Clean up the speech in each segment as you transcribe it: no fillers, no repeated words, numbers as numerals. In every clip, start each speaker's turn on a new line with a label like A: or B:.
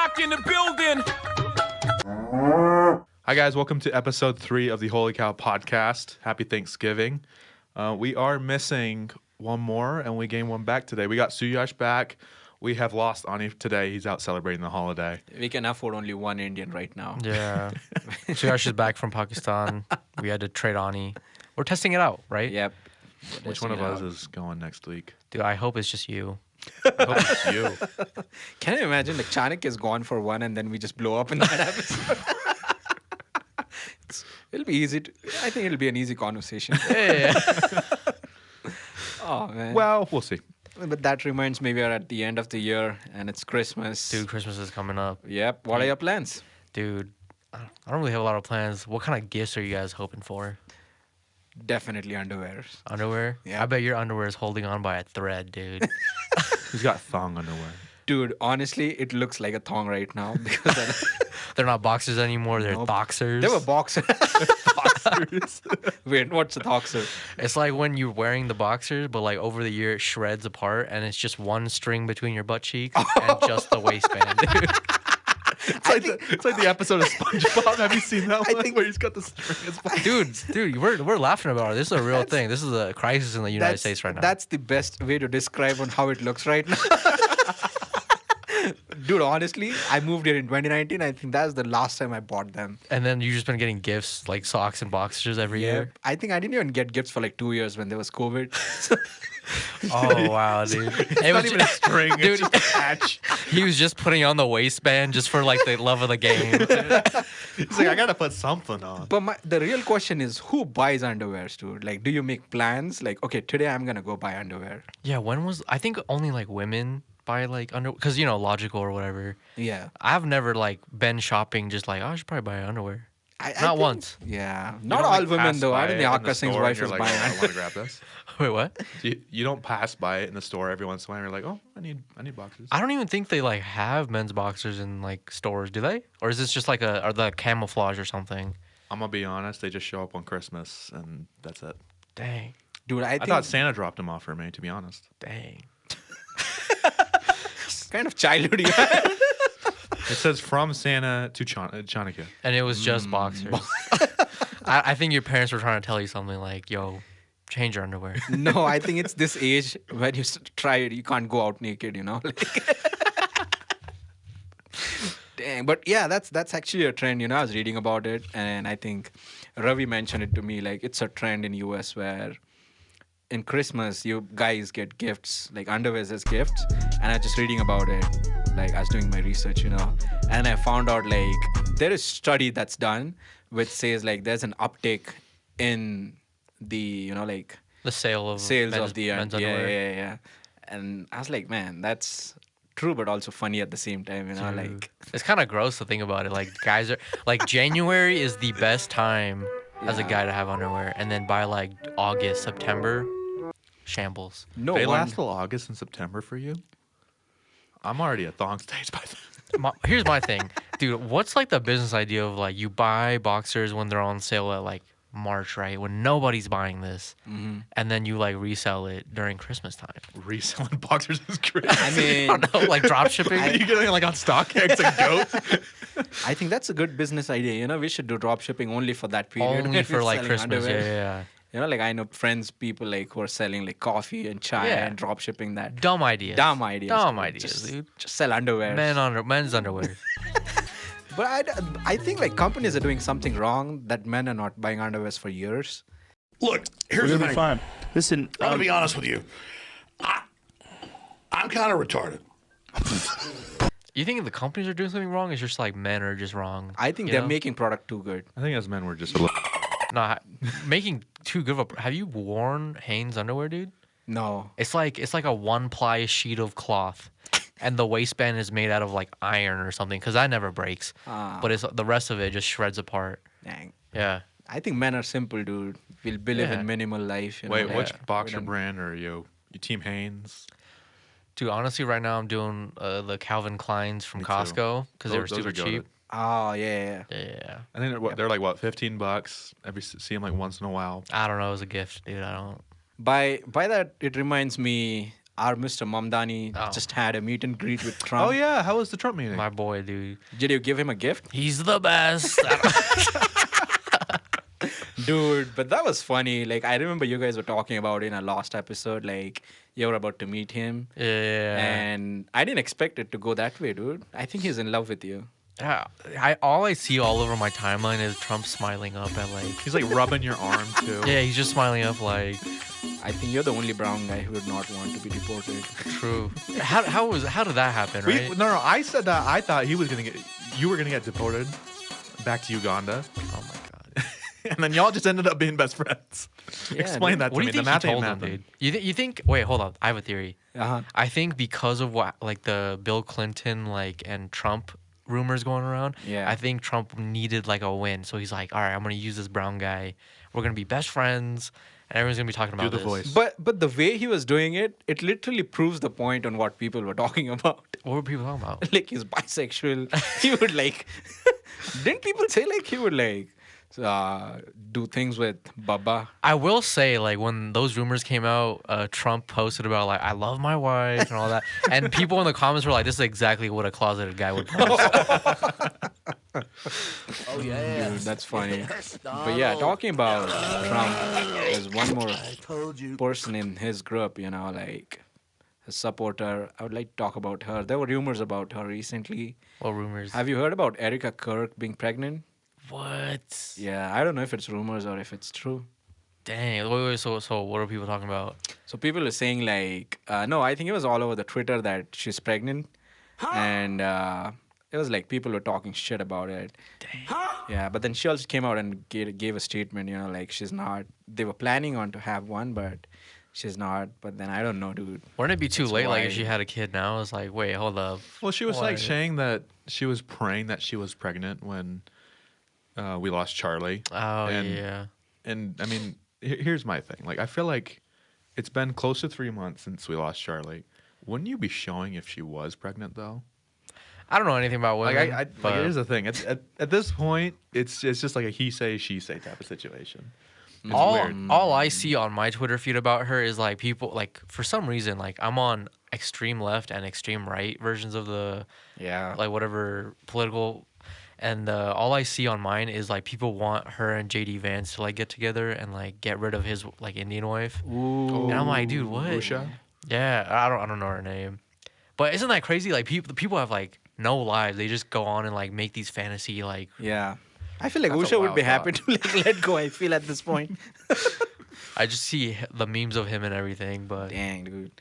A: Rock in the building.
B: Hi, guys. Welcome to episode 3 of the Holy Cow podcast. Happy Thanksgiving. We are missing one more, and we gained one back today. We got Suyash back. We have lost Ani today. He's out celebrating the holiday.
C: We can afford only one Indian right now.
D: Yeah. Suyash is back from Pakistan. We had to trade Ani. We're testing it out, right?
C: Yep.
B: Which one of us is going next week?
D: Dude, I hope it's just you.
B: I hope it's you.
C: Can you imagine like Chanakya is gone for one and then we just blow up in that episode? It'll be easy. I think it'll be an easy conversation.
D: Yeah.
C: Oh, man.
B: Well, we'll see.
C: But that reminds me we are at the end of the year and it's Christmas.
D: Dude, Christmas is coming up.
C: Yep. What are your plans?
D: Dude, I don't really have a lot of plans. What kind of gifts are you guys hoping for?
C: Definitely underwear.
D: Underwear?
C: Yeah.
D: I bet your underwear is holding on by a thread, dude.
B: He's got thong underwear.
C: Dude, honestly, it looks like a thong right now because
D: They're not boxers anymore. They're
C: Nope.
D: boxers.
C: they were boxers. Wait, what's a boxer?
D: It's like when you're wearing the boxers, but like over the year it shreds apart and it's just one string between your butt cheeks and just the waistband, dude.
B: It's like the episode of SpongeBob. Have you seen that one?
C: think-
B: Where he's got the string.
D: Dude, we're laughing about it. This is a real thing. This is a crisis in the United States right now.
C: That's the best way to describe on how it looks right now. Dude, honestly, I moved here in 2019. I think that's the last time I bought them.
D: And then you've just been getting gifts like socks and boxers every year.
C: I think I didn't even get gifts for like 2 years when there was COVID.
D: Oh wow, dude!
B: It's not even a string.
D: Dude,
B: It's just a patch.
D: he was just putting on the waistband just for like the love of the game.
B: He's like, I got to put something on.
C: But the real question is, who buys underwears, dude? Like, do you make plans? Like, okay, today I'm going to go buy underwear.
D: Yeah, I think only like women buy like because logical or whatever.
C: Yeah.
D: I've never like been shopping just like, oh, I should probably buy underwear.
C: I
D: Not
C: think-
D: once.
C: Yeah.
B: You
C: Not
B: don't,
C: all
B: like,
C: women,
B: pass
C: though. I
B: by
C: don't
B: it
C: think
B: in the
C: Akash Singh's
B: store
C: wife
B: and
C: is
B: you're
C: buying
B: like, oh, I
C: underwear.
B: want to grab this.
D: Wait, what?
B: You don't pass by it in the store every once in a while. And you're like, oh, I need boxes.
D: I don't even think they like have men's boxers in like stores, do they? Or is this just like or the camouflage or something?
B: I'm gonna be honest. They just show up on Christmas and that's it.
D: Dang,
C: Dude, I
B: I
C: think
B: thought Santa dropped them off for me. To be honest,
D: dang.
C: kind of childhood.
B: it says from Santa to Chanakya.
D: And it was just boxers. I think your parents were trying to tell you something like, yo, change your underwear.
C: No, I think it's this age when you try it, you can't go out naked, you know? Dang, but yeah, that's actually a trend, you know. I was reading about it and I think Ravi mentioned it to me, like it's a trend in US where in Christmas you guys get gifts, like underwears as gifts, and I was just reading about it, like I was doing my research, you know, and I found out like there is study that's done which says like there's an uptick in the, you know, like
D: The sales
C: of the
D: men's
C: yeah,
D: underwear.
C: yeah. And I was like, man, that's true, but also funny at the same time, you know,
D: Dude.
C: like
D: It's kind of gross to think about it. Like guys are like January is the best time as a
C: Yeah.
D: guy to have underwear, and then by like August, September, shambles.
C: no
B: They
C: one.
B: last till August and September for you. I'm already at thong stage by then.
D: Here's my thing, dude. What's like the business idea of like you buy boxers when they're on sale at like March, right? When nobody's buying this, and then you like resell it during Christmas time.
B: Reselling boxers is crazy.
C: I mean,
D: I don't know, like drop shipping.
B: Are you getting like on StockX and Goat?
C: I think that's a good business idea. You know, we should do drop shipping only for that period.
D: Only
C: when
D: for
C: we're
D: like
C: selling
D: Christmas.
C: underwear.
D: Yeah.
C: You know, like I know friends, people like who are selling like coffee and chai
D: Yeah.
C: and drop shipping that.
D: Dumb ideas.
C: Dumb ideas.
D: Dumb
C: dude.
D: ideas, dude.
C: Just sell underwear.
D: Men's underwear.
C: But I think like companies are doing something wrong that men are not buying underwears for years.
A: Look,
E: We're
A: here's the
E: gonna be
A: thing.
E: fine. Listen,
A: I'm gonna be honest with you. I'm kind of retarded.
D: You think the companies are doing something wrong? It's just like men are just wrong.
C: I think
D: you
C: they're
D: know?
C: making product too good.
B: I think as men we're just a little.
D: Nah, making too good of a. Have you worn Hanes underwear, dude?
C: No.
D: It's like a 1-ply sheet of cloth, and the waistband is made out of like iron or something because that never breaks. But it's the rest of it just shreds apart.
C: Dang.
D: Yeah.
C: I think men are simple, dude. We'll believe
D: Yeah.
C: in minimal life. You know,
B: Wait,
C: like,
B: which boxer
C: we don't-
B: brand are you? You Team Hanes?
D: Dude, honestly, right now I'm doing the Calvin Kleins from
B: Me too.
D: Costco because they were
B: Those
D: super
B: are goated.
D: cheap.
C: Oh, yeah.
D: Yeah.
B: I think they're like what, $15. See them like once in a while.
D: I don't know. It was a gift, dude. I don't.
C: By that, it reminds me, our Mr. Mamdani
D: Oh.
C: just had a meet and greet with Trump.
B: Oh yeah, how was the Trump meeting?
D: My boy, dude.
C: Did you give him a gift?
D: He's the best.
C: Dude, but that was funny. Like, I remember you guys were talking about it in a last episode. Like, you were about to meet him.
D: Yeah.
C: And I didn't expect it to go that way, dude. I think he's in love with you.
D: Yeah, all I see all over my timeline is Trump smiling up at like.
B: He's like rubbing your arm too.
D: Yeah, he's just smiling up like.
C: I think you're the only brown guy who would not want to be deported.
D: True. How did that happen? Right?
B: No. I said that. I thought you were gonna get deported back to Uganda,
D: Oh my god.
B: and then y'all just ended up being best friends.
C: Yeah,
B: Explain
C: dude.
B: that to
D: What do
B: me.
D: you think
B: The math
D: he
B: ain't
D: told him,
B: mathing.
D: dude? You think? Wait, hold on. I have a theory.
C: Uh-huh.
D: I think because of what like the Bill Clinton like and Trump rumors going around.
C: Yeah.
D: I think Trump needed like a win, so he's like, all right, I'm gonna use this brown guy. We're gonna be best friends, and everyone's gonna be talking about
B: the
D: this.
B: voice.
C: But the way he was doing it, it literally proves the point on what people were talking about.
D: What were people talking about?
C: Like, he's bisexual. He would like... Didn't people say like he would like do things with Baba?
D: I will say, like, when those rumors came out, Trump posted about, like, I love my wife and all that. And people in the comments were like, this is exactly what a closeted guy would post.
E: Oh yeah.
C: Dude, that's funny. But yeah, talking about Trump, there's one more
E: Told you.
C: person in his group, you know, like a supporter. I would like to talk about her. There were rumors about her recently.
D: What rumors?
C: Have you heard about Erica Kirk being pregnant?
D: What?
C: Yeah, I don't know if it's rumors or if it's true.
D: Dang. Wait, so what are people talking about?
C: So people are saying like, no, I think it was all over the Twitter that she's pregnant, and it was like people were talking shit about it. Yeah, but then she also came out and gave a statement, you know, like she's not. They were planning on to have one, but she's not. But then I don't know, dude.
D: Wouldn't it be too
C: That's
D: late? Like, if she
C: wild.
D: had a kid now, it's like, wait, hold up.
B: Well, she was like
D: Why?
B: saying that she was praying that she was pregnant when we lost Charlie.
D: Oh,
B: And-
D: yeah.
B: And I mean, here's my thing. Like, I feel like it's been close to 3 months since we lost Charlie. Wouldn't you be showing if she was pregnant though?
D: I don't know anything about women.
B: Like,
D: but
B: here's the thing. At this point, it's just like a he say she say type of situation. It's
D: all,
B: weird.
D: all I see on my Twitter feed about her is like people like for some reason like I'm on extreme left and extreme right versions of the
C: Yeah.
D: like whatever political, and all I see on mine is like people want her and JD Vance to like get together and like get rid of his like Indian wife.
C: Ooh.
D: And I'm like, dude, what?
B: Usha?
D: Yeah, I don't know her name, but isn't that crazy? Like people have like no lives. They just go on and like make these fantasy like.
C: Yeah. I feel like
B: That's a
C: Usha would
B: wild
C: be happy
B: thought.
C: to like, let go. I feel at this point.
D: I just see the memes of him and everything, but
C: Dang, dude.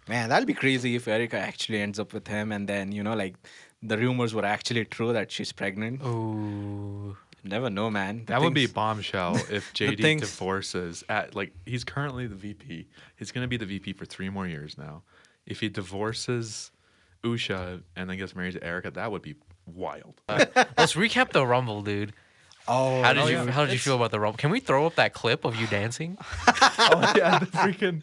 C: Man, that'll be crazy if Erica actually ends up with him, and then you know, like the rumors were actually true that she's pregnant.
D: ooh,
C: Never know, man. The
B: That would be
C: things-
B: bombshell if JD
C: things-
B: divorces at like he's currently the VP. He's gonna be the VP for 3 more years now. If he divorces Usha and then gets married to Erica, that would be wild.
D: let's recap the Rumble, dude.
C: Oh,
D: How did
C: no,
D: you
C: yeah.
D: How did you feel about the Rumble? Can we throw up that clip of you dancing?
B: Oh yeah, the freaking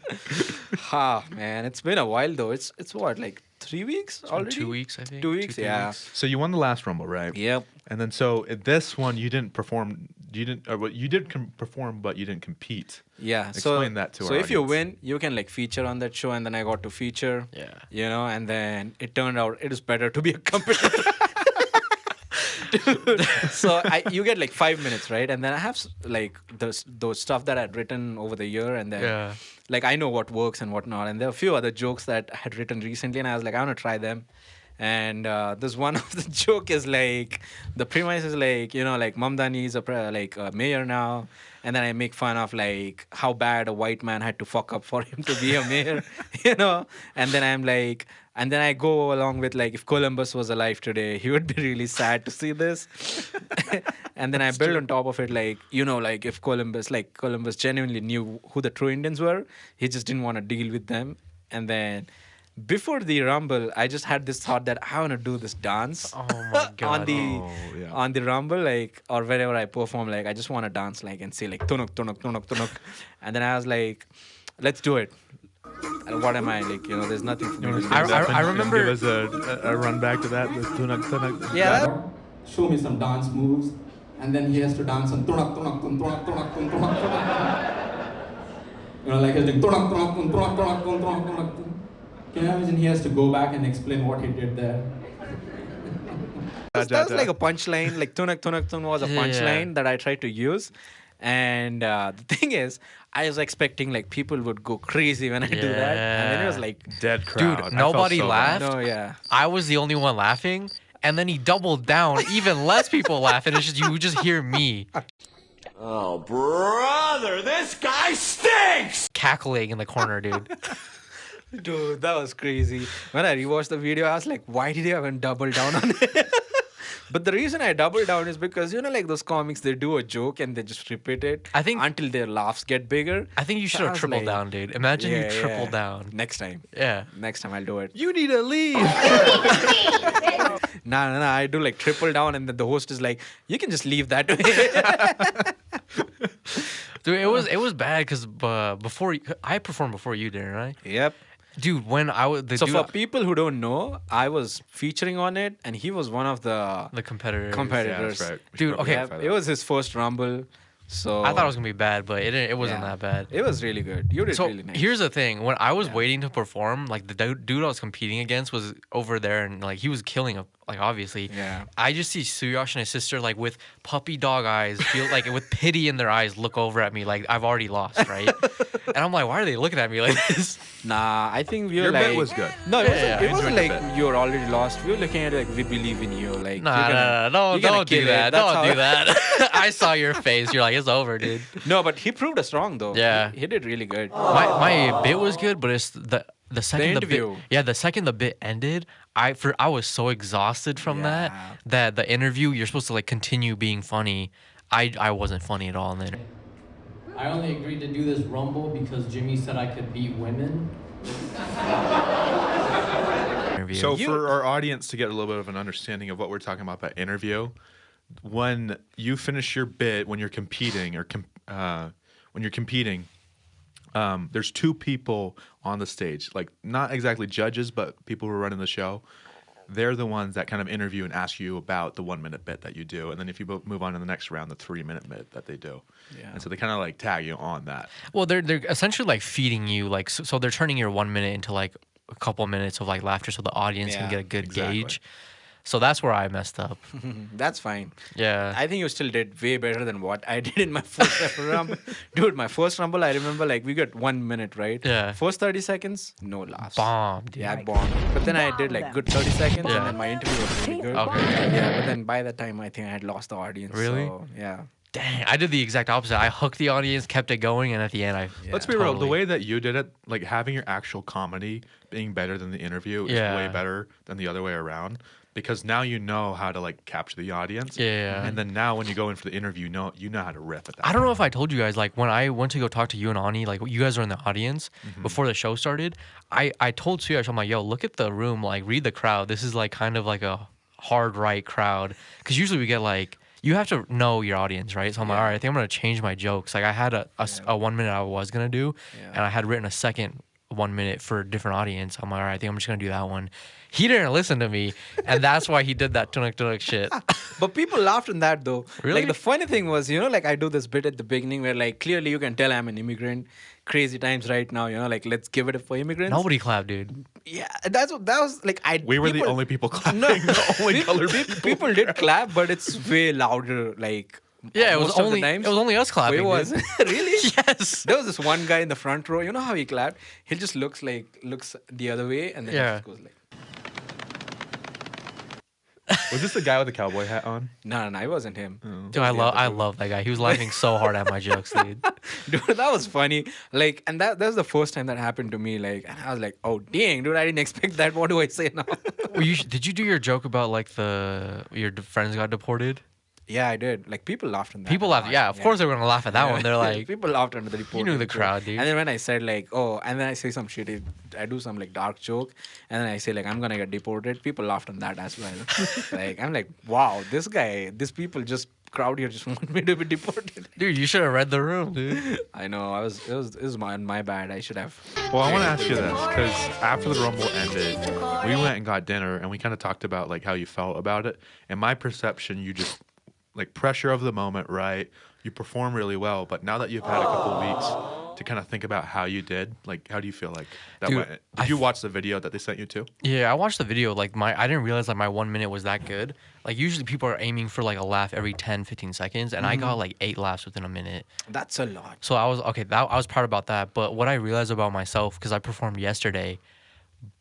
C: Ha, man, it's been a while though. It's what, like 3 weeks already?
D: 2 weeks, I think.
C: 2 weeks,
D: 3
C: yeah.
D: weeks.
B: So you won the last Rumble, right?
C: Yep.
B: And then so at this one you didn't perform. You didn't. Or what you did perform, but you didn't compete.
C: Yeah.
B: Explain that to
C: So
B: our
C: if you
B: audience.
C: win, you can like feature on that show, and then I got to feature.
D: Yeah.
C: You know, and then it turned out it is better to be a competitor. Dude. So you get like 5 minutes, right? And then I have like those stuff that I'd written over the year, and then
D: Yeah.
C: like I know what works and what not. And there are a few other jokes that I had written recently, and I was like, I want to try them. And this one of the joke is like the premise is like, you know, like Mamdani is a mayor now, and then I make fun of like how bad a white man had to fuck up for him to be a mayor, you know. And then I'm like, and then I go along with like, if Columbus was alive today, he would be really sad to see this. And then I build on top of it like, you know, like if Columbus genuinely knew who the true Indians were, he just didn't want to deal with them. And then before the Rumble, I just had this thought that I want to do this dance
D: Oh my god.
C: on the
B: Oh, yeah.
C: on the Rumble, like, or wherever I perform, like I just want to dance like and say like tunuk tunuk tunuk tunuk, and then I was like, let's do it. And what am I like? You know, there's nothing for me to do.
D: I remember-
B: Give us a run back to that. The tunak, tunak.
C: Yeah, that-
F: Show me some dance moves, and then he has to dance on tunak tunak tun tunak tunak tun tunak tunak. You know, like he's doing tunak tunak tun tunak tunak tun tunak tunak tun. Can you imagine he has to go back and explain what he did there?
C: That was like a punchline. Like tunak tunak tun was a
D: Yeah.
C: punchline that I tried to use. And the thing is, I was expecting like people would go crazy when I do that. And then it was
D: Yeah.
C: like,
B: Dead crowd. I felt
D: nobody
B: so
D: laughed.
B: bad.
C: no, yeah.
D: I was the only one laughing, and then he doubled down. Even less people laugh, and it's just you just hear me
A: Oh, brother, this guy stinks!
D: cackling in the corner, dude.
C: Dude, that was crazy. When I rewatched the video, I was like, why did you even double down on it? But the reason I doubled down is because, you know, like those comics, they do a joke and they just repeat it
D: I think-
C: until their laughs get bigger.
D: I think you should
C: So I
D: have
C: was
D: tripled
C: like,
D: down, dude. Imagine you
C: yeah,
D: triple
C: yeah.
D: down.
C: Next time.
D: Yeah.
C: Next time I'll do it.
B: You need to leave.
C: No. I do like triple down and then the host is like, you can just leave that way.
D: Dude, it was bad because I performed before you did, right?
C: Yep.
D: Dude, when I was
C: So for people who don't know, I was featuring on it and he was one of the
D: the competitors.
C: competitors.
B: Yeah, that's right. We should
D: Dude,
B: probably
D: okay.
B: clarify
C: It
B: that.
C: was his first Rumble. So
D: I thought it was gonna be bad, but it wasn't
C: yeah.
D: that bad.
C: It was really good. You did
D: So
C: really nice.
D: here's the thing: when I was waiting to perform, like the dude I was competing against was over there, and like he was killing, like obviously.
C: Yeah.
D: I just see Suyash and his sister like with puppy dog eyes, feel like with pity in their eyes, look over at me like I've already lost, right? And I'm like, why are they looking at me like this?
C: Nah, I think we were
B: Your
C: like
B: bit was good.
C: No, it
D: Yeah,
C: wasn't,
D: yeah,
C: it
D: I
C: wasn't
B: enjoyed
C: like
B: the bit.
C: you were already lost. We were looking at it like we believe in you. Like
D: Nah,
C: you're gonna-
D: don't
C: you're gonna
D: do
C: kill it.
D: that.
C: That's
D: Don't
C: how-
D: do that. I saw your face. You're like, it's over, dude.
C: No, but he proved us wrong though.
D: Yeah.
C: He did really good.
D: My bit was good, but it's the second the bit,
C: interview.
D: the second the bit ended, I was so exhausted from
C: Yeah.
D: that the interview you're supposed to like continue being funny. I wasn't funny at all in the
E: I only agreed to do this rumble because Jimmy said I could beat women.
D: interview.
B: So for our audience to get a little bit of an understanding of what we're talking about by interview, when you finish your bit, when you're competing there's two people on the stage, like not exactly judges, but people who are running the show. They're the ones that kind of interview and ask you about the 1 minute bit that you do, and then if you move on to the next round, the 3 minute bit that they do.
C: Yeah.
B: And so they kind of like tag you on that.
D: Well, they're essentially like feeding you, like so they're turning your 1 minute into like a couple minutes of like laughter, so the audience can
C: Yeah,
D: get a good
B: exactly.
D: gauge. So that's where I messed up.
C: That's fine.
D: Yeah.
C: I think you still did way better than what I did in my first ever rumble. Dude, my first rumble, I remember like we got 1 minute, right?
D: Yeah.
C: First 30 seconds, no laughs.
D: Bomb, dude.
C: Yeah, I bombed. But then I did like good 30 seconds
D: Yeah.
C: and then my interview was really good.
D: Okay.
C: Yeah, but then by that time, I think I had lost the audience.
D: Really?
C: So, yeah.
D: Dang, I did the exact opposite. I hooked the audience, kept it going, and at the end,
B: Let's be real. The
D: totally.
B: way that you did it, like having your actual comedy being better than the interview is
D: Yeah.
B: way better than the other way around. Because now you know how to like capture the audience.
D: Yeah.
B: And then now when you go in for the interview, you know how to riff at that.
D: I don't know if I told you guys, like when I went to go talk to you and Ani, like you guys were in the audience before the show started. I told Suyash, I'm like, yo, look at the room, like read the crowd. This is like kind of like a hard right crowd. Because usually we get like, you have to know your audience, right? So I'm like, all right, I think I'm going to change my jokes. Like I had a 1 minute I was going to do, and I had written a second 1 minute for a different audience. I'm like, all right, I think I'm just going to do that one. He didn't listen to me, and that's why he did that tunak tunak shit.
C: But people laughed on that though.
D: Really?
C: Like the funny thing was, you know, like I do this bit at the beginning where like clearly you can tell I'm an immigrant. Crazy times right now, you know, like let's give it up for immigrants.
D: Nobody clapped, dude.
C: Yeah, that was like
B: We were the only people clapping. The only colored people.
C: People did clap, but it's way louder. Like
D: Yeah, it was
C: most of the
D: only
C: times.
D: it was only us clapping.
C: It was
D: dude.
C: really.
D: Yes.
C: There was this one guy in the front row. You know how he clapped? He just looks the other way and then he
D: Yeah.
C: just goes like.
B: Was this the guy with the cowboy hat on?
C: No, it wasn't him.
D: Dude, I love that guy. He was laughing so hard at my jokes, dude.
C: Dude, that was funny. Like, and that was the first time that happened to me. Like, and I was like, oh dang, dude, I didn't expect that. What do I say now?
D: Did you do your joke about like your friends got deported?
C: Yeah, I did. Like, people laughed on that.
D: People
C: a
D: laughed.
C: lot.
D: Yeah, of course they were gonna laugh at that one. They're like,
C: people laughed under the report.
D: knew the crowd, dude.
C: And then when I said like, oh, and then I say some shit, I do some like dark joke, and then I say like, I'm gonna get deported. People laughed on that as well. Like, I'm like, wow, these people just crowd here just want me to be deported.
D: dude, you should have read the room, dude.
C: I know. It was my bad. I should have.
B: Well, I want to ask you this because after the Rumble ended, we went and got dinner and we kind of talked about like how you felt about it. And my perception, you just like pressure of the moment, right? You perform really well, but now that you've had a couple weeks to kind of think about how you did? Like, how do you feel like that
D: Dude,
B: went? Did you watch the video that they sent you to?
D: Yeah, I watched the video. Like I didn't realize like my 1 minute was that good. Like usually people are aiming for like a laugh every 10, 15 seconds, and I got like 8 laughs within a minute.
C: That's a lot.
D: So I was okay. I was proud about that. But what I realized about myself, because I performed yesterday,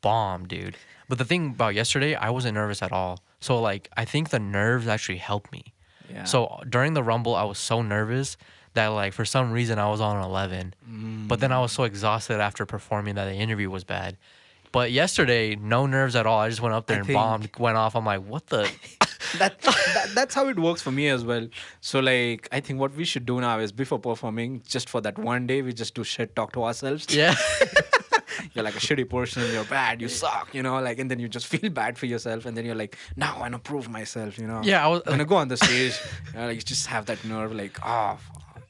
D: bomb, dude. But the thing about yesterday, I wasn't nervous at all. So like I think the nerves actually helped me.
C: Yeah.
D: So during the Rumble, I was so nervous that like for some reason I was on 11. But then I was so exhausted after performing that the interview was bad. But yesterday, no nerves at all. I just went up there and bombed, went off. I'm like, what the?
C: That's how it works for me as well. So like I think what we should do now is before performing, just for that one day, we just do shit talk to ourselves.
D: Yeah.
C: You're like a shitty person, you're bad, you suck, you know, like, and then you just feel bad for yourself, and then you're like, now I want to prove myself, you know.
D: Yeah, I was
C: I'm gonna go on the stage, like, you just have that nerve, like, oh.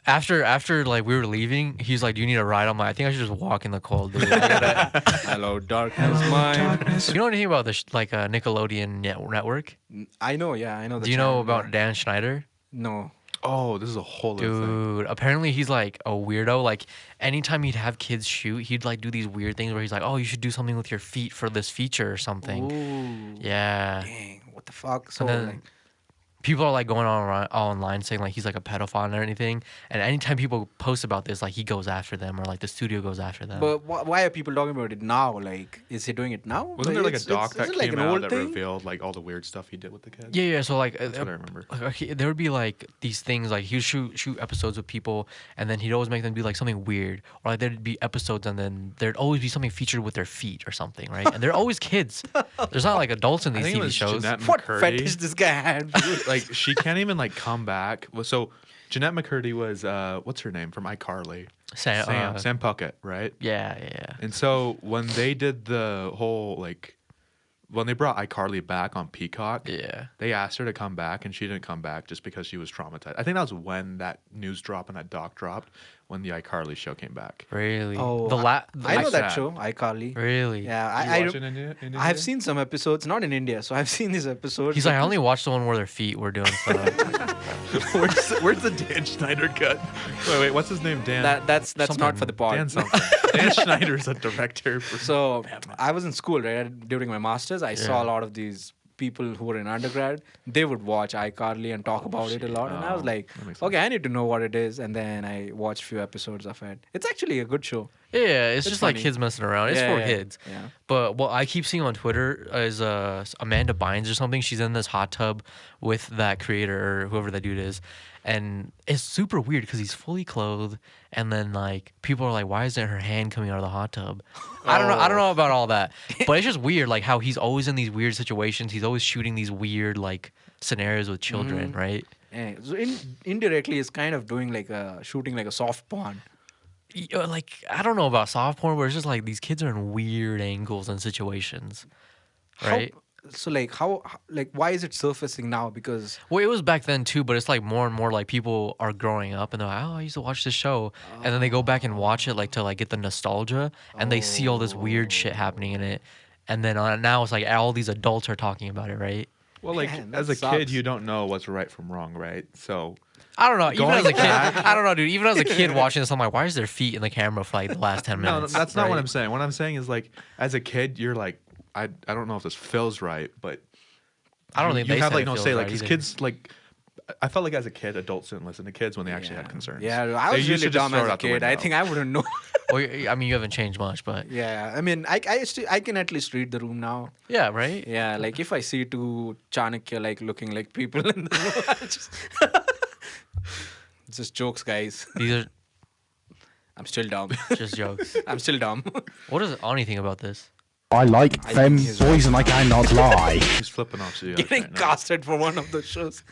D: After like we were leaving, he's like, "Do you need a ride?" I'm like, "I think I should just walk in the cold, dude." I gotta...
C: Hello, darkness, mine.
D: You know anything about this like Nickelodeon network?
C: I know, yeah, I know.
D: Do you know about Dan Schneider?
C: No.
B: Oh, this is a whole other thing.
D: Dude, apparently he's like a weirdo. Like anytime he'd have kids shoot, he'd like do these weird things where he's like, "Oh, you should do something with your feet for this feature or something."
C: Ooh.
D: Yeah.
C: Dang, what the fuck? So
D: And then
C: like,
D: people are like going on online saying like he's like a pedophile or anything. And anytime people post about this, like he goes after them or like the studio goes after them.
C: but why are people talking about it now? Like, is he doing it now?
B: Wasn't there like a doc that
C: is it like
B: came
C: an
B: out
C: old
B: that
C: thing?
B: revealed like all the weird stuff he did with the kids?
D: Yeah. So like,
B: That's what I remember.
D: there would be like these things like he'd shoot episodes with people, and then he'd always make them do like something weird, or like there'd be episodes, and then there'd always be something featured with their feet or something, right? And they're always kids. There's not like adults in
B: I
D: these
B: think it
D: TV
B: was
D: shows.
B: Jeanette
C: What
B: McCurdy.
C: fetish this guy had?
B: Like she can't even like come back. Well, so Jeanette McCurdy was what's her name from iCarly? Sam Puckett, right?
D: Yeah.
B: And so when they did the whole like when they brought iCarly back on Peacock,
D: Yeah.
B: they asked her to come back and she didn't come back just because she was traumatized. I think that was when that news drop and that doc dropped when the iCarly show came back.
D: Really?
C: Oh,
D: the
C: I know that
B: sad.
C: show, iCarly.
D: Really?
C: Yeah,
B: You watch it in India?
C: I have seen some episodes, not in India, so I've seen these episodes.
D: He's like, I only watched the one where their feet were doing stuff.
B: Where's the Dan Schneider cut? Wait, what's his name? Dan.
C: that's
D: Something.
C: not for the pod.
B: Dan something. Dan Schneider's a director for.
C: So I was in school, right? During my masters, I saw
D: Yeah.
C: a lot of these people who were in undergrad. They would watch iCarly and talk about it a lot, and I was
B: Oh,
C: like,
B: that makes sense.
C: okay, I need to know what it is. And then I watched a few episodes of it. It's actually a good show.
D: Yeah, it's just like
C: funny.
D: kids messing around. It's for kids.
C: Yeah.
D: But what I keep seeing on Twitter is Amanda Bynes or something. She's in this hot tub with that creator or whoever that dude is. And it's super weird because he's fully clothed. And then like people are like, why isn't her hand coming out of the hot tub? I don't know about all that. But it's just weird like how he's always in these weird situations. He's always shooting these weird like scenarios with children, right?
C: Yeah. So indirectly, it's kind of doing like shooting like a soft porn.
D: Like I don't know about soft porn where it's just like these kids are in weird angles and situations. Right?
C: So like how like why is it surfacing now? Because
D: Well, it was back then too, but it's like more and more like people are growing up and they're like, oh, I used to watch this show, and then they go back and watch it like to like get the nostalgia, and they see all this weird shit happening in it, and then now it's like all these adults are talking about it, right?
B: Well, like
C: Man, that
B: as a
C: sucks.
B: kid, you don't know what's right from wrong, right? So
D: I don't know. Even
B: Going
D: as a kid,
B: back-
D: I don't know, dude. Even as a kid watching this, I'm like, why is their feet in the camera for like the last 10
B: no,
D: minutes?
B: that's not what
D: right?
B: I'm saying. What I'm saying is like as a kid, you're like I don't know if this feels right, but
D: I don't think
B: you
D: they
B: have
D: said
B: like
D: it
B: no
D: feels
B: say like
D: right
B: because
D: either.
B: kids like I felt like as a kid, adults didn't listen to kids when they actually had concerns.
C: yeah,
B: They
C: I was
B: used
C: really
B: to just
C: dumb
B: throw
C: as
B: it
C: a
B: out the
C: kid. I
B: window.
C: think I wouldn't know.
D: Well, I mean, you haven't changed much, but
C: Yeah, I mean, I can at least read the room now.
D: yeah, right?
C: Yeah, like if I see two Chanakya like looking like people in the room, I just it's just jokes, guys.
D: These are
C: I'm still dumb.
D: just jokes.
C: I'm still dumb.
D: What does Ani think about this?
G: I like
C: I
G: them
C: think he's
G: boys and I cannot lie.
B: He's flipping off Suyash
C: Getting
B: right now.
C: casted for one of the shows.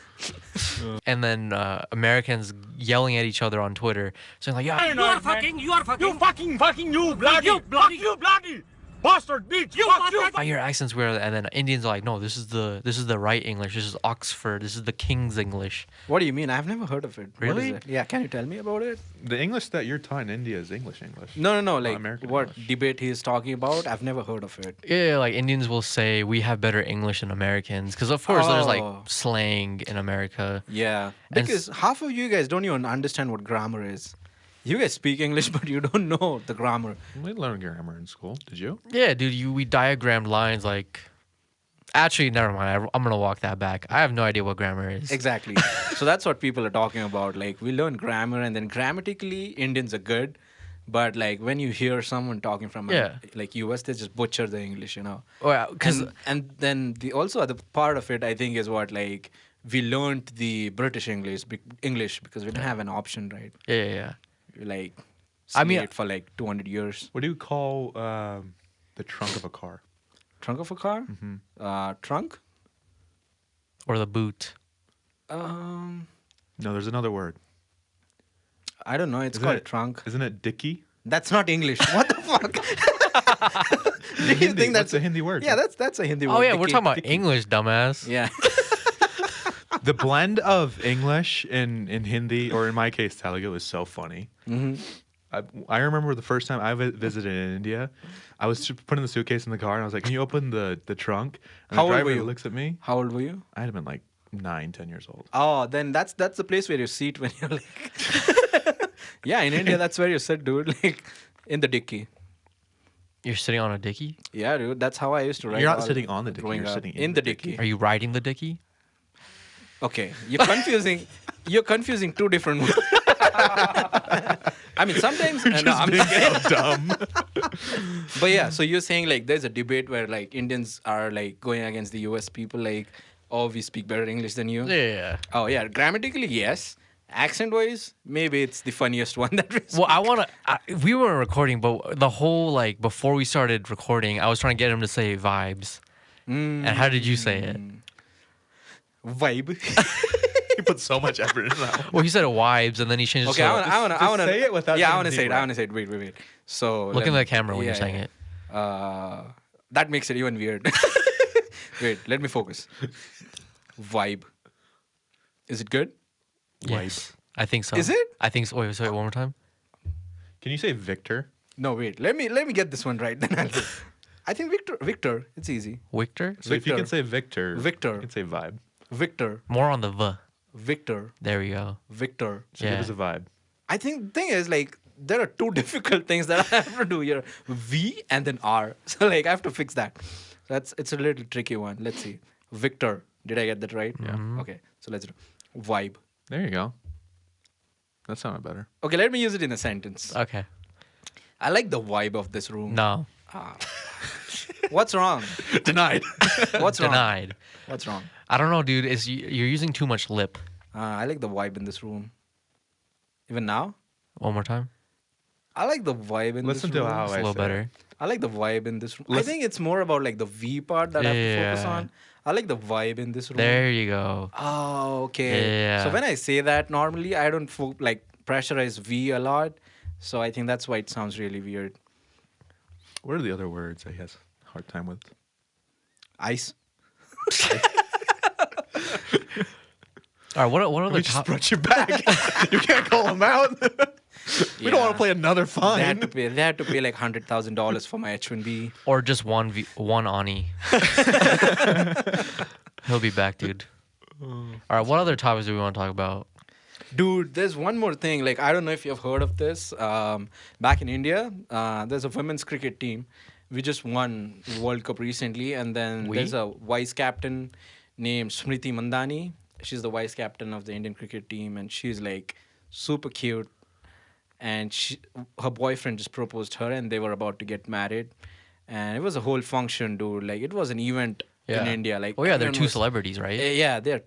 D: And then Americans yelling at each other on Twitter, saying like, "Yeah,
H: You are fucking, you bloody bastard bitch,
D: your accent's weird." And then Indians are like, "No, this is the right English. This is Oxford. This is the King's English."
C: What do you mean? I've never heard of it. What is
D: Really?
C: it? Yeah, can you tell me about it?
B: The English that you're taught in India is English.
C: No. Like
B: American
C: what
B: English.
C: debate he's talking about? I've never heard of it.
D: Yeah, like Indians will say we have better English than Americans because of course there's like
C: Oh.
D: slang in America.
C: Yeah,
D: And
C: because half of you guys don't even understand what grammar is. You guys speak English, but you don't know the grammar.
B: We learned grammar in school. Did you?
D: Yeah, dude, we diagrammed lines like. Actually, never mind. I'm gonna walk that back. I have no idea what grammar is.
C: Exactly. So that's what people are talking about. Like we learn grammar, and then grammatically Indians are good, but like when you hear someone talking from like US, they just butcher the English, you know.
D: Oh, yeah, because
C: And then the also other part of it, I think, is what like we learned the British English because we didn't have an option, right?
D: yeah.
C: We like
D: I mean-
C: it for like 200 years.
B: What do you call the trunk of a car?
C: Trunk of a car? Trunk?
D: Or the boot.
B: No, there's another word.
C: I don't know. It's
B: Isn't
C: called
B: it-
C: trunk.
B: Isn't it dicky?
C: That's not English. What the fuck? Do you
B: Hindi.
C: think
B: What's a Hindi word?
C: Yeah, that's a Hindi word.
D: Oh yeah, we're
C: Dicky.
D: talking about English, dumbass.
C: Yeah.
B: The blend of English in Hindi, or in my case Telugu, is so funny. I remember the first time I visited in India, I was putting the suitcase in the car and I was like, "Can you open the trunk?" And
C: How
B: the
C: old
B: driver
C: were you?
B: looks at me.
C: How old were you?
B: I had been like 9, 10 years old.
C: Oh, then that's the place where you sit when you're like. Yeah, in India, that's where you sit, dude. Like in the dicky.
D: You're sitting on a dicky?
C: Yeah, dude. That's how I used to ride.
B: You're not
C: all
B: sitting on the dicky,
C: growing
B: you're
C: up.
B: sitting
C: in the dicky.
D: Are you riding the dicky?
C: Okay, you're confusing. You're confusing two different words. I mean, sometimes. No, I'm just kidding.
B: So dumb.
C: But yeah, so you're saying like there's a debate where like Indians are like going against the US people, like, oh, we speak better English than you.
D: Yeah.
C: Oh yeah, grammatically yes. Accent wise, maybe it's the funniest one that we
D: Well, we weren't recording, but the whole, like, before we started recording, I was trying to get him to say vibes. And how did you say it?
C: vibe.
B: You put so much effort into that.
D: Well, he said vibes, and then he changed it
C: Okay,
D: to...
C: I want to
B: say it without
C: Yeah, I
B: saying
C: want to
B: the
C: say it.
B: word.
C: I want to say it. Wait. So
D: Look in the camera when you're saying it.
C: That makes it even weird. Wait, let me focus. Vibe. Is it good?
D: Yes. I think so.
C: Is it?
D: I think so. Wait, say it one more time.
B: Can you say Victor?
C: No, wait. Let me get this one right. Then I think Victor. It's easy.
D: Victor?
B: So if you
C: Victor.
B: can say Victor,
C: Victor.
B: you can say vibe.
C: Victor.
D: More on the V.
C: Victor.
D: There we go.
C: Victor.
B: So
D: Yeah.
B: give us a vibe.
C: I think the thing is like there are two difficult things that I have to do here: V and then R. So like I have to fix that. It's a little tricky one. Let's see. Victor. Did I get that right? Yeah. Okay. So let's do vibe.
B: There you go. That sounded better.
C: Okay, let me use it in a sentence.
D: Okay.
C: I like the vibe of this room.
D: No.
C: What's wrong?
B: Denied.
C: What's wrong?
D: Denied.
C: What's wrong?
D: I don't know, dude. You're using too much lip.
C: I like the vibe in this room. Even now?
D: One more time.
C: I like the vibe in
B: Listen
C: this room.
B: to how
D: It's a
B: I
D: little
B: say
D: better.
B: it.
C: I like the vibe in this room. I
B: Listen-
C: think it's more about like the V part that I have to focus
D: Yeah.
C: on. I like the vibe in this room.
D: There you go.
C: Oh, okay.
D: Yeah.
C: So when I say that, normally I don't like pressurize V a lot. So I think that's why it sounds really weird.
B: What are the other words that he has a hard time with?
C: Ice.
D: All right. What other
B: We just
D: top?
B: brought you back. You can't call him out. We don't want to play another
C: They had
B: fine.
C: they had to pay like $100,000 for my H1B.
D: Or just one Ani. He'll be back, dude. All right. What other topics do we want to talk about?
C: Dude, there's one more thing. Like, I don't know if you've heard of this. Back in India, there's a women's cricket team. We just won World Cup recently, and then
D: We?
C: there's a vice captain named Smriti Mandani. She's the vice captain of the Indian cricket team, and she's like super cute. And her boyfriend just proposed her, and they were about to get married. And it was a whole function, dude. Like, it was an event in India. Like,
D: Oh yeah, they're
C: everyone
D: two
C: was-
D: celebrities, right?
C: Yeah, they're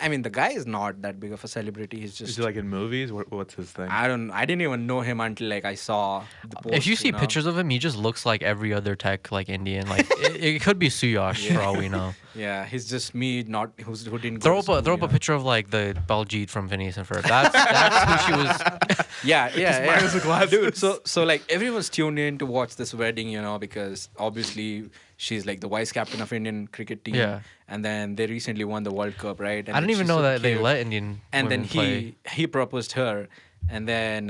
C: I mean, the guy is not that big of a celebrity. He's just
B: Is he like in movies? What's his thing?
C: I didn't even know him until like I saw the post.
D: If you see
C: know?
D: pictures of him, he just looks like every other tech, like Indian. Like it could be Suyash for all we know.
C: Yeah, he's just me, not who didn't
D: Throw
C: go
D: up
C: to
D: a
C: school,
D: throw up
C: you
D: a
C: know?
D: picture of like the Baljeet from Phineas and Ferb. That's who she was.
C: Yeah.
B: minus the glasses.
C: Dude, so like everyone's tuned in to watch this wedding, you know, because obviously she's like the vice captain of Indian cricket team.
D: Yeah.
C: And then they recently won the World Cup, right? And
D: I didn't even
C: she's
D: know
C: so
D: that they
C: cute.
D: let Indian
C: And then
D: women play.
C: he proposed her, and then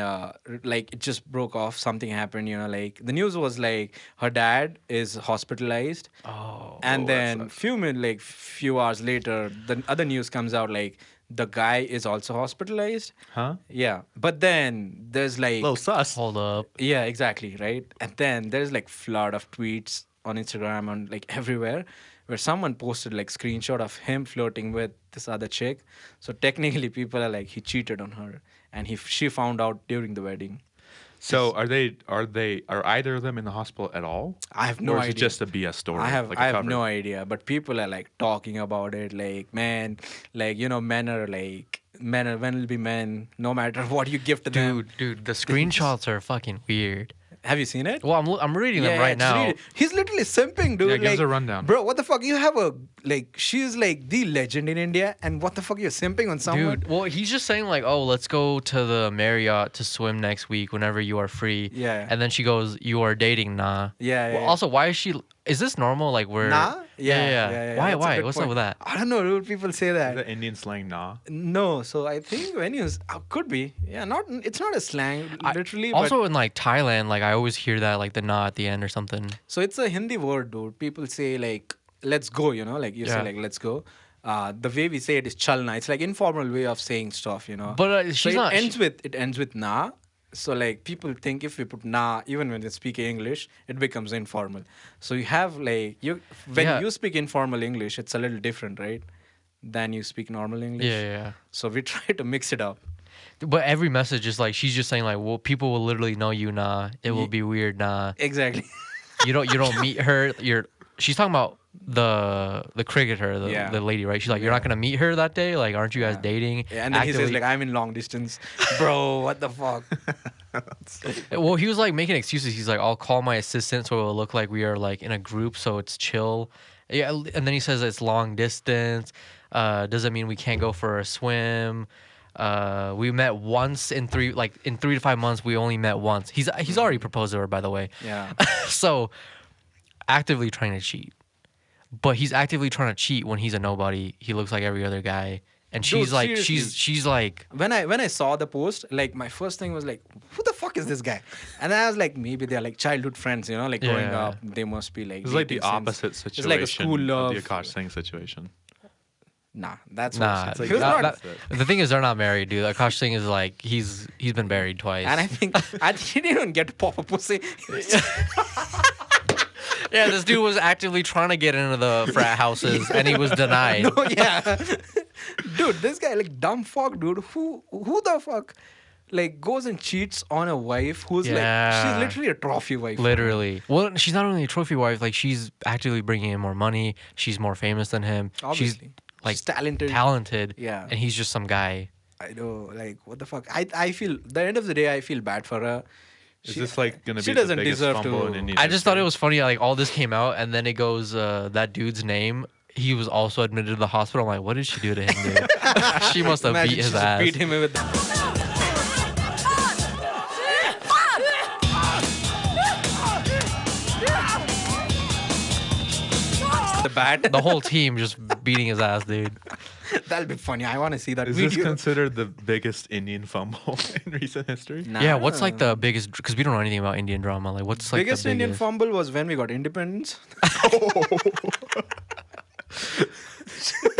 C: like it just broke off. Something happened, you know. Like the news was like her dad is hospitalized.
D: Oh.
C: And then few hours later, the other news comes out like the guy is also hospitalized.
B: Huh?
C: Yeah, but then there's like
B: Little sus.
D: Hold up.
C: yeah, exactly, right? And then there's like flood of tweets on Instagram and like everywhere where someone posted like screenshot of him flirting with this other chick. So technically people are like he cheated on her and she found out during the wedding.
B: So are either of them in the hospital at all?
C: I have no
B: or is
C: idea.
B: it just a BS story?
C: I have
B: like a cover?
C: no idea, but people are like talking about it like man, like men are when will be men no matter what you give to them.
D: Dude, the screenshots are fucking weird.
C: Have you seen it?
D: Well, I'm reading them right
C: just
D: now.
C: read it. He's literally simping, dude.
B: Yeah, give us a rundown.
C: Bro, what the fuck? You have she's like the legend in India, and what the fuck you're simping on someone?
D: Dude, well, he's just saying like, oh, let's go to the Marriott to swim next week whenever you are free.
C: Yeah.
D: And then she goes, you are dating, nah.
C: Yeah,
D: Well,
C: yeah.
D: also, why is she? Is this normal? Like, we're
C: Nah?
D: Yeah. Why?
C: That's a
D: Why?
C: good
D: What's
C: point.
D: up with that?
C: I don't know, dude. People say
B: Is
C: that.
B: that Indian slang? Nah.
C: No, so I think when you could be, yeah, it's not a slang literally,
D: Also,
C: but
D: in like Thailand, like I always hear that like the nah at the end or something.
C: so it's a Hindi word, dude. People say like let's go, like you say
D: Yeah.
C: like let's go. The way we say it is chalna. It's like informal way of saying stuff,
D: But
C: So
D: she's not.
C: it ends with na. So like people think if we put na, even when they speak English, it becomes informal. So you have like when
D: Yeah.
C: you speak informal English, it's a little different, right? Than you speak normal English.
D: Yeah.
C: So we try to mix it up.
D: But every message is like she's just saying like, well, people will literally know you, nah. It will be weird, nah.
C: Exactly.
D: You don't meet her. She's talking about the cricketer,
C: Yeah.
D: the lady, right? She's like, you're not gonna meet her that day. Like, aren't you guys dating?
C: Yeah, and then he says
D: Actively-
C: like I'm in long distance, bro. What the fuck?
D: Well, he was like making excuses. He's like, I'll call my assistant so it'll look like we are like in a group, so it's chill. Yeah, and then he says it's long distance. Doesn't mean we can't go for a swim. We met once in 3 to 5 months. We only met once. He's already proposed to her, by the way.
C: Yeah.
D: So actively trying to cheat, but he's actively trying to cheat when he's a nobody. He looks like every other guy, and she's
C: Dude,
D: like,
C: seriously.
D: she's like,
C: When I saw the post, like my first thing was like, who the fuck is this guy? And then I was like, maybe they're like childhood friends, like growing
D: Yeah.
C: up, they must be like.
B: It's like the
C: dating since-
B: opposite situation.
C: It's like a school love.
B: of the Akash Singh situation.
C: Nah, that's
D: nah.
C: what
B: like
C: he was
B: that-
C: not.
D: The thing is, they're not married, dude. Akash Singh is like, he's been buried twice.
C: And I think he didn't even get to pop a pussy. He was just-
D: Yeah, this dude was actively trying to get into the frat houses, and he was denied.
C: No, yeah. Dude, this guy like dumb fuck, dude. Who the fuck like goes and cheats on a wife who's like
D: Yeah.
C: she's literally a trophy wife.
D: Literally. Well, she's not only a trophy wife, like she's actively bringing in more money. She's more famous than him.
C: Obviously.
D: She's like
C: She's talented.
D: talented.
C: Yeah.
D: And he's just some guy.
C: I know, like what the fuck. I feel the end of the day I feel bad for her.
B: Is this like going to
C: she
B: be the
C: doesn't
B: biggest
C: deserve
B: fumble
C: to-
B: in Indian
D: I just thought it
B: history?
D: was funny, like all this came out, and then it goes that dude's name. He was also admitted to the hospital. I'm like, what did she do to him, dude? She must have
C: Imagine
D: beat his
C: she just
D: ass.
C: beat him with the bat.
D: The whole team just beating his ass, dude.
C: That'll be funny. I want to see that
B: Is this
C: video.
B: considered the biggest Indian fumble in recent history?
C: Nah.
D: Yeah, what's like the biggest? Because we don't know anything about Indian drama. Like, what's like
C: biggest
D: the
C: Indian
D: biggest?
C: fumble was when we got independence.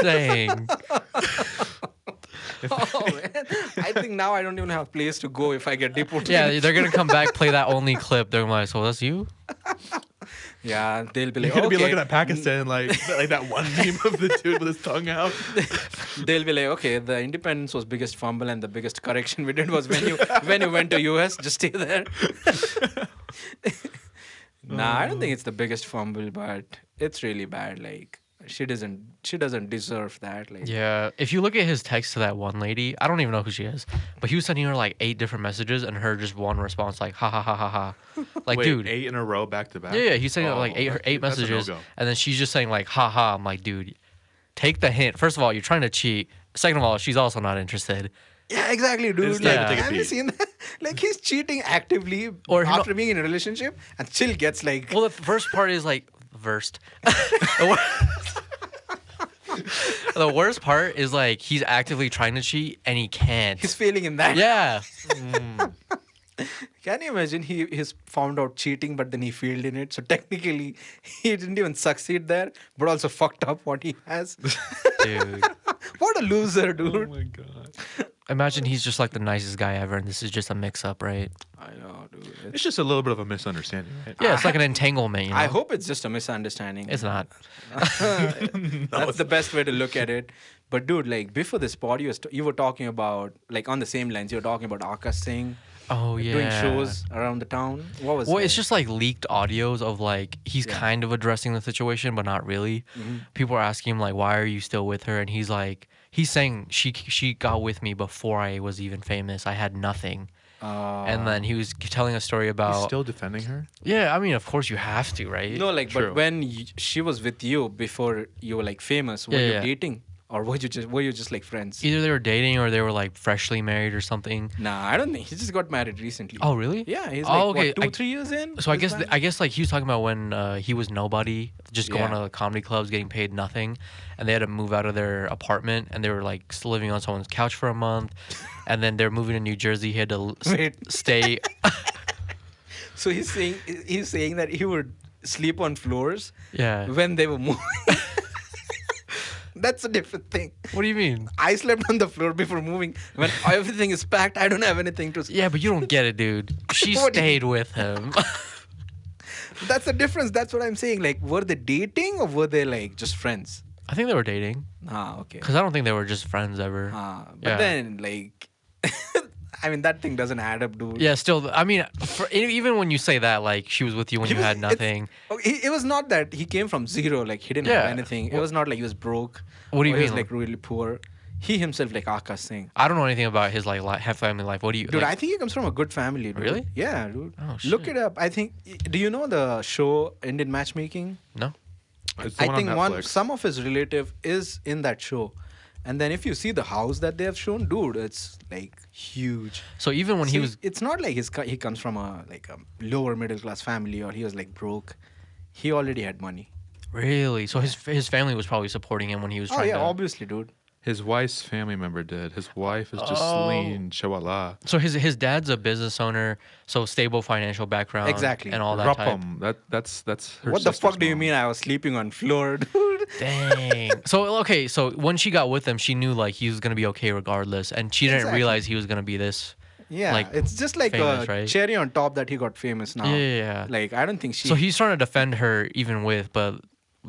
D: Dang.
C: Oh man, I think now I don't even have a place to go if I get deported.
D: Yeah, they're gonna come back, play that only clip. They're like, so that's you?
C: Yeah, they'll be
B: You're
C: like,
B: gonna be
C: okay.
B: looking at Pakistan like that one meme of the dude with his tongue out.
C: They'll be like, okay, the independence was biggest fumble and the biggest correction we did was when you went to US, just stay there. Nah, I don't think it's the biggest fumble, but it's really bad. Like she doesn't deserve that. Like
D: Yeah. If you look at his text to that one lady, I don't even know who she is, but he was sending her like 8 different messages and her just one response, like ha ha ha ha ha. Like,
B: Wait,
D: dude.
B: 8 in a row back to back?
D: Yeah, he's saying
B: Oh,
D: like eight
B: that's a
D: messages,
B: no-go.
D: and then she's just saying like ha ha. I'm like, dude, take the hint. First of all, you're trying to cheat. Second of all, she's also not interested.
C: yeah, exactly, dude.
B: It's
C: Like,
B: time to take a
C: have you
B: peek.
C: seen that? Like he's cheating actively
D: Or he
C: after being in a relationship and still gets like.
D: Well, the first part is like versed. The the worst part is like he's actively trying to cheat and he can't.
C: He's failing in that.
D: Yeah.
C: Can you imagine he's found out cheating, but then he failed in it. So technically, he didn't even succeed there, but also fucked up what he has.
D: Dude.
C: What a loser,
B: Oh
C: dude.
B: my god.
D: Imagine he's just like the nicest guy ever, and this is just a mix-up, right?
C: I know, dude.
B: It's just a little bit of a misunderstanding, right?
D: Yeah, it's like an entanglement. You know?
C: I hope it's just a misunderstanding.
D: it's not.
C: That's the best way to look at it. But dude, like before this pod, you were talking about like on the same lines. You were talking about Akash Singh
D: Oh yeah.
C: doing shows around the town. What was?
D: Well,
C: that?
D: it's just like leaked audios of like he's
C: Yeah.
D: kind of addressing the situation, but not really. People are asking him like, "Why are you still with her?" And he's like, he's saying she got with me before I was even famous. I had nothing. And then he was telling a story about.
B: He's still defending her?
D: Yeah, I mean, of course you have to, right?
C: No, like,
B: True.
C: but when she was with you before you were like famous, were
D: Yeah,
C: you
D: yeah.
C: dating or were you just like friends?
D: Either they were dating or they were like freshly married or something.
C: Nah, I don't think he just got married recently.
D: Oh, really?
C: Yeah, he's
D: Oh,
C: like
D: okay.
C: what, 2-3 years in.
D: So I
C: His
D: guess
C: marriage?
D: I guess like he was talking about when he was nobody, just going
C: Yeah.
D: to comedy clubs, getting paid nothing, and they had to move out of their apartment, and they were like still living on someone's couch for a month, and then they're moving to New Jersey. He had to
C: Wait.
D: stay.
C: So he's saying that he would sleep on floors
D: Yeah.
C: when they were moving. That's a different thing.
D: What do you mean?
C: I slept on the floor before moving. When everything is packed, I don't have anything to.
D: Yeah, but you don't get it, dude. She
C: What do you-
D: stayed with him.
C: That's the difference. That's what I'm saying. Like, were they dating or were they like just friends?
D: I think they were dating
C: Ah, okay.
D: because I don't think they were just friends ever.
C: But
D: Yeah.
C: then like, I mean, that thing doesn't add up, dude.
D: Yeah, still, I mean, even when you say that, like she was with you when
C: He
D: you
C: was-
D: had
C: it's-
D: nothing.
C: It was not that he came from zero, like he didn't
D: Yeah.
C: have anything. It was not like he was broke.
D: What do you
C: or he was
D: mean?
C: like really poor. He himself, like Akash Singh.
D: I don't know anything about his like family life. What do you?
C: Dude,
D: like,
C: I think he comes from a good family, dude.
D: Really?
C: Yeah, dude.
D: Oh,
C: Look
D: shit.
C: it up. I think. Do you know the show Indian Matchmaking?
D: no.
B: It's the
C: I
B: one
C: think
B: on Netflix.
C: some of his relative is in that show. And then if you see the house that they have shown, dude, it's like huge.
D: So even when he
C: See,
D: was,
C: it's not like he comes from a like a lower middle class family or he was like broke. He already had money.
D: really, so his family was probably supporting him when he was
C: Oh
D: trying
C: yeah,
D: to.
C: obviously, dude.
B: His wife's family member did. His wife is just
D: Oh.
B: Celine Chawala.
D: So his dad's a business owner, so stable financial background,
C: Exactly.
D: and all that type.
B: Rapam. That's her
C: What the
B: sister's
C: fuck do you
B: mom.
C: mean I was sleeping on floor, dude?
D: Dang. So okay, so when she got with him, she knew like he was gonna be okay regardless, and she didn't
C: Exactly.
D: realize he was gonna be this.
C: Yeah,
D: Like,
C: it's just like
D: famous,
C: a
D: right?
C: cherry on top that he got famous now.
D: Yeah.
C: Like I don't think she.
D: So he's trying to defend her even with, but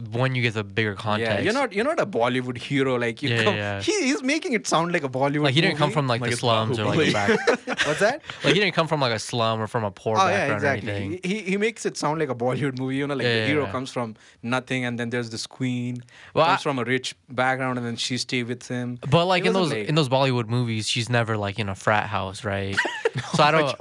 D: when you get the bigger context,
C: Yeah, you're not a Bollywood hero. Like you
D: Yeah,
C: come,
D: yeah.
C: He's making it sound like a Bollywood.
D: like he didn't come
C: movie.
D: from like,
B: Like
D: the
B: it's
D: slums or like
B: Bahubali.
D: the back.
C: What's that?
D: Like he didn't come from like a slum or from a poor
C: Oh yeah,
D: background or
C: exactly.
D: anything.
C: He makes it sound like a Bollywood movie. You know, like
D: Yeah,
C: the hero
D: yeah.
C: comes from nothing, and then there's this queen
D: Well,
C: comes
D: I-
C: from a rich background, and then she stay with him.
D: But like
C: It
D: in those
C: wasn't like-
D: in those Bollywood movies, she's never like in a frat house, right? So I don't,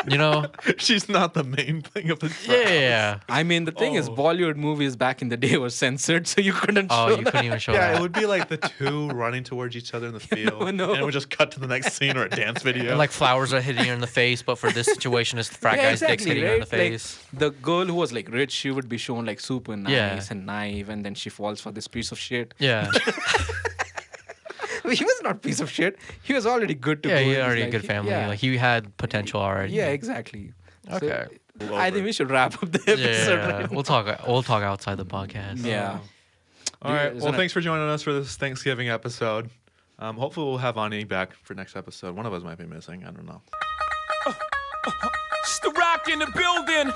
D: you know,
B: She's not the main thing of the
D: yeah.
C: I mean, the thing is,
B: Oh.
C: Bollywood movies back in the day were censored, so you couldn't
D: Oh,
C: show
D: you
C: that.
D: couldn't even show
B: Yeah,
D: that.
B: it would be like the two running towards each other in the field,
C: no.
B: and it would just cut to the next scene or a dance video.
D: And like flowers are hitting her in the face, but for this situation, it's the frat guy's dick's hitting her in the
C: Like,
D: face.
C: the girl who was like rich, she would be shown like super nice
D: Yeah.
C: and naive, and then she falls for this piece of shit.
D: Yeah,
C: He was not piece of shit. He was already good to
D: yeah,
C: go.
D: he
C: in
D: had
C: his
D: already a
C: life.
D: good family.
C: Yeah.
D: Like he had potential already.
C: Yeah, exactly. So,
D: Okay.
C: I think we should wrap up the episode.
D: Yeah,
C: right
D: we'll talk. We'll talk outside the podcast.
C: Yeah.
B: All right.
C: Isn't
B: Well,
C: it-
B: thanks for joining us for this Thanksgiving episode. Hopefully, we'll have Ani back for next episode. One of us might be missing. I don't know.
H: It's the rock in the building.